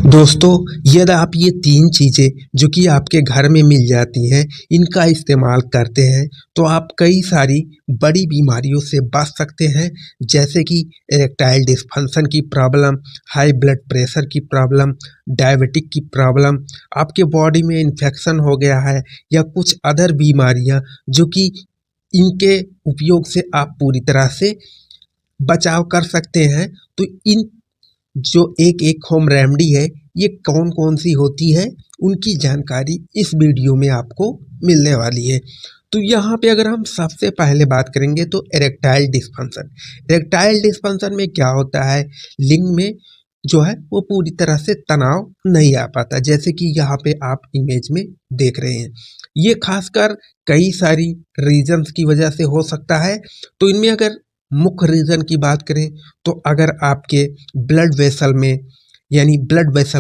दोस्तों, यदि आप ये 3 चीज़ें जो कि आपके घर में मिल जाती हैं, इनका इस्तेमाल करते हैं, तो आप कई सारी बड़ी बीमारियों से बच सकते हैं। जैसे कि इरेक्टाइल डिस्फंक्शन की प्रॉब्लम, हाई ब्लड प्रेशर की प्रॉब्लम, डायबिटिक की प्रॉब्लम, आपके बॉडी में इन्फेक्शन हो गया है या कुछ अदर बीमारियाँ जो कि इनके उपयोग से आप पूरी तरह से बचाव कर सकते हैं। तो इन जो एक होम रेमेडी है, ये कौन-कौन सी होती है, उनकी जानकारी इस वीडियो में आपको मिलने वाली है। तो यहाँ पे अगर हम सबसे पहले बात करेंगे तो इरेक्टाइल डिस्फंक्शन। इरेक्टाइल डिस्फंक्शन में क्या होता है, लिंग में जो है वो पूरी तरह से तनाव नहीं आ पाता, जैसे कि यहाँ पे आप इमेज में देख रहे हैं। ये खासकर कई सारी रीजन्स की वजह से हो सकता है। तो इनमें अगर मुख्य रीज़न की बात करें तो अगर आपके ब्लड वेसल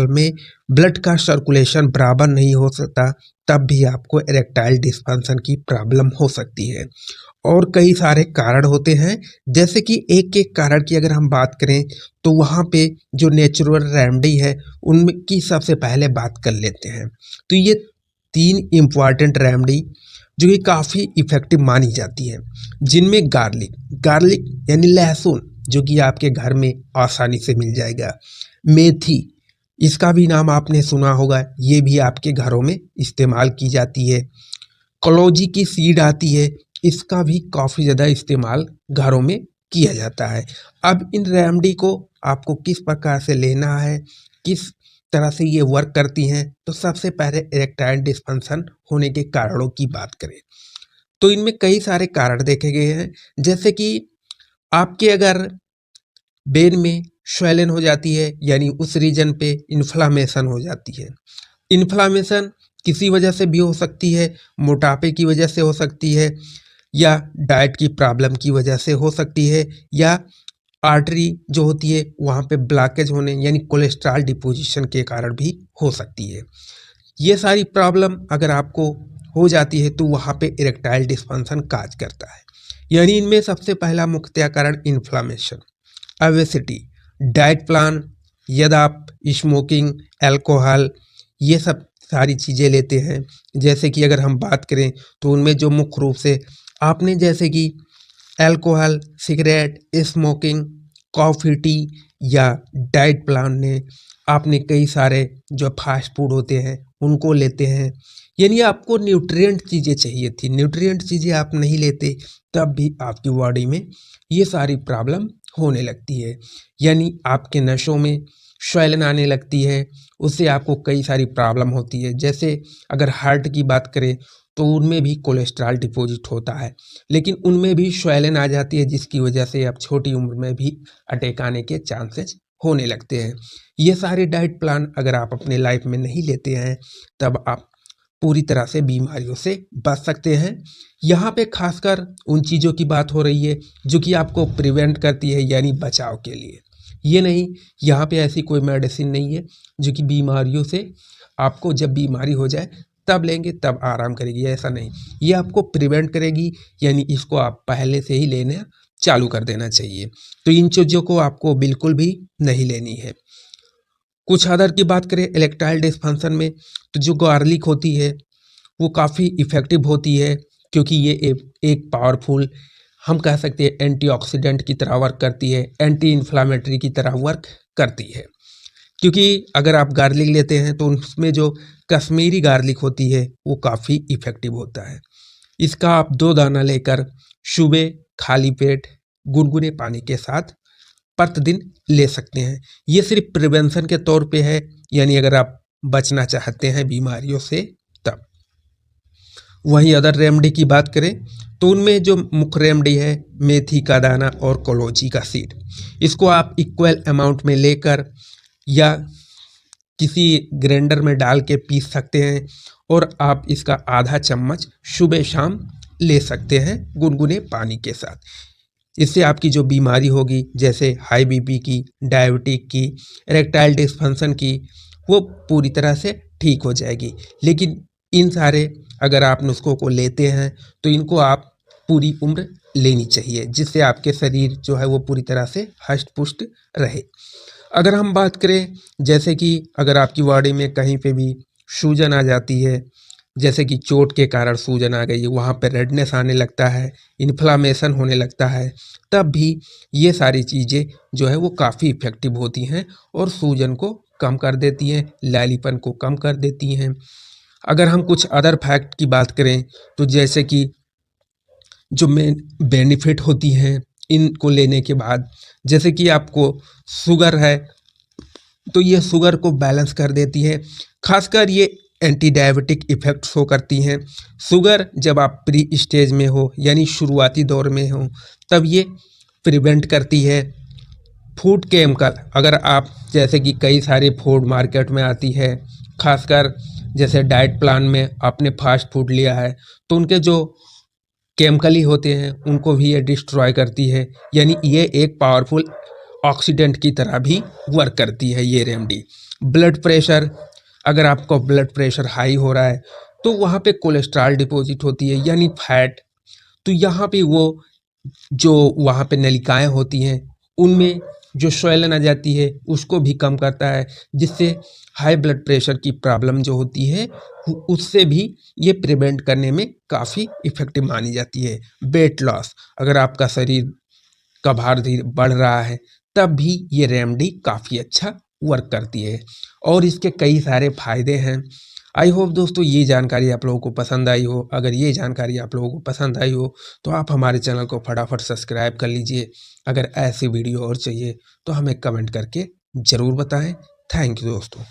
में ब्लड का सर्कुलेशन बराबर नहीं हो सकता, तब भी आपको इरेक्टाइल डिस्फंक्शन की प्रॉब्लम हो सकती है। और कई सारे कारण होते हैं, जैसे कि एक-एक कारण की अगर हम बात करें तो वहाँ पे जो नेचुरल रेमेडी है उनकी सबसे पहले बात कर लेते हैं। तो ये 3 इम्पॉर्टेंट रेमेडी जो कि काफ़ी इफ़ेक्टिव मानी जाती है, जिनमें गार्लिक यानी लहसुन जो कि आपके घर में आसानी से मिल जाएगा। मेथी, इसका भी नाम आपने सुना होगा, ये भी आपके घरों में इस्तेमाल की जाती है। कलौंजी की सीड आती है, इसका भी काफ़ी ज़्यादा इस्तेमाल घरों में किया जाता है। अब इन रेमेडी को आपको किस प्रकार से लेना है, किस तरह से ये वर्क करती हैं, तो सबसे पहले इरेक्टाइल डिस्फंक्शन होने के कारणों की बात करें तो इनमें कई सारे कारण देखे गए हैं। जैसे कि आपके अगर वेन में स्वेलन हो जाती है, यानी उस रीजन पे इन्फ्लामेशन हो जाती है। इन्फ्लामेशन किसी वजह से भी हो सकती है, मोटापे की वजह से हो सकती है, या डाइट की प्रॉब्लम की वजह से हो सकती है, या आर्टरी जो होती है वहाँ पे ब्लॉकेज होने यानी कोलेस्ट्रॉल डिपोजिशन के कारण भी हो सकती है। ये सारी प्रॉब्लम अगर आपको हो जाती है तो वहाँ पे इरेक्टाइल डिस्फंक्शन काज करता है। यानी इनमें सबसे पहला मुख्य कारण इन्फ्लामेशन, ओबेसिटी, डाइट प्लान, यदि आप स्मोकिंग, अल्कोहल, ये सब सारी चीज़ें लेते हैं, जैसे कि अगर हम बात करें तो उनमें जो मुख्य रूप से आपने जैसे कि alcohol, cigarette, smoking, coffee, T या डाइट प्लान ने आपने कई सारे जो फास्ट फूड होते हैं उनको लेते हैं, यानी आपको न्यूट्रिएंट चीज़ें चाहिए थी, न्यूट्रिएंट चीज़ें आप नहीं लेते, तब भी आपकी बॉडी में ये सारी प्रॉब्लम होने लगती है। यानी आपके नसों में स्वेलन आने लगती है, उससे आपको कई सारी प्रॉब्लम होती है। जैसे अगर हार्ट की बात करें तो उनमें भी कोलेस्ट्रॉल डिपॉजिट होता है, लेकिन उनमें भी स्वेलन आ जाती है, जिसकी वजह से अब छोटी उम्र में भी अटैक आने के चांसेस होने लगते हैं। ये सारे डाइट प्लान अगर आप अपने लाइफ में नहीं लेते हैं, तब आप पूरी तरह से बीमारियों से बच सकते हैं। यहाँ पे खासकर उन चीज़ों की बात हो रही है जो कि आपको प्रिवेंट करती है, यानी बचाव के लिए। ये नहीं, यहाँ पे ऐसी कोई मेडिसिन नहीं है जो कि बीमारियों से आपको जब बीमारी हो जाए तब लेंगे तब आराम करेगी, ऐसा नहीं। ये आपको प्रिवेंट करेगी, यानी इसको आप पहले से ही लेना चालू कर देना चाहिए। तो इन चीज़ों को आपको बिल्कुल भी नहीं लेनी है। कुछ अदर की बात करें इरेक्टाइल डिस्फंक्शन में, तो जो गार्लिक होती है वो काफ़ी इफ़ेक्टिव होती है, क्योंकि ये एक पावरफुल, हम कह सकते हैं एंटीऑक्सीडेंट की तरह वर्क करती है, एंटी इन्फ्लामेटरी की तरह वर्क करती है। क्योंकि अगर आप गार्लिक लेते हैं तो उसमें जो कश्मीरी गार्लिक होती है वो काफ़ी इफ़ेक्टिव होता है। इसका आप 2 दाना लेकर सुबह खाली पेट गुनगुने पानी के साथ प्रतिदिन ले सकते हैं। ये सिर्फ प्रिवेंशन के तौर पे है, यानी अगर आप बचना चाहते हैं बीमारियों से तब। वहीं अदर रेमेडी की बात करें तो उनमें जो मुख्य रेमेडी है मेथी का दाना और कलौंजी का सीड, इसको आप इक्वल अमाउंट में लेकर या किसी ग्राइंडर में डाल के पीस सकते हैं, और आप इसका आधा चम्मच सुबह शाम ले सकते हैं गुनगुने पानी के साथ। इससे आपकी जो बीमारी होगी, जैसे हाई बीपी की, डायबिटिक की, इरेक्टाइल डिस्फंक्शन की, वो पूरी तरह से ठीक हो जाएगी। लेकिन इन सारे अगर आप नुस्खों को लेते हैं तो इनको आप पूरी उम्र लेनी चाहिए, जिससे आपके शरीर जो है वो पूरी तरह से हष्ट पुष्ट रहे। अगर हम बात करें जैसे कि अगर आपकी बॉडी में कहीं पे भी सूजन आ जाती है, जैसे कि चोट के कारण सूजन आ गई, वहाँ पे रेडनेस आने लगता है, इन्फ्लामेशन होने लगता है, तब भी ये सारी चीज़ें जो है वो काफ़ी इफ़ेक्टिव होती हैं और सूजन को कम कर देती हैं, लैलीपन को कम कर देती हैं। अगर हम कुछ अदर फैक्ट की बात करें तो जैसे कि जो मेन बेनिफिट होती हैं इनको लेने के बाद, जैसे कि आपको शुगर है तो ये शुगर को बैलेंस कर देती है। खासकर ये एंटी डायबिटिक इफ़ेक्ट शो करती हैं। शुगर जब आप प्री स्टेज में हो यानी शुरुआती दौर में हो तब ये प्रिवेंट करती है। फूड केमिकल, अगर आप जैसे कि कई सारे फूड मार्केट में आती है, खासकर जैसे डाइट प्लान में आपने फास्ट फूड लिया है तो उनके जो केमिकली होते हैं उनको भी ये डिस्ट्रॉय करती है, यानी ये एक पावरफुल ऑक्सीडेंट की तरह भी वर्क करती है ये रेमेडी। ब्लड प्रेशर, अगर आपका ब्लड प्रेशर हाई हो रहा है तो वहाँ पे कोलेस्ट्रॉल डिपॉजिट होती है यानी फैट, तो यहाँ पे वो जो वहाँ पे नलिकाएं होती हैं उनमें जो स्वैलन आ जाती है उसको भी कम करता है, जिससे हाई ब्लड प्रेशर की प्रॉब्लम जो होती है उससे भी ये प्रिवेंट करने में काफ़ी इफ़ेक्टिव मानी जाती है। वेट लॉस, अगर आपका शरीर का भार धीरे बढ़ रहा है तब भी ये रेमेडी काफ़ी अच्छा वर्क करती है और इसके कई सारे फायदे हैं। आई होप दोस्तों ये जानकारी आप लोगों को पसंद आई हो। अगर ये जानकारी आप लोगों को पसंद आई हो तो आप हमारे चैनल को फटाफट सब्सक्राइब कर लीजिए। अगर ऐसी वीडियो और चाहिए तो हमें कमेंट करके ज़रूर बताएं। थैंक यू दोस्तों।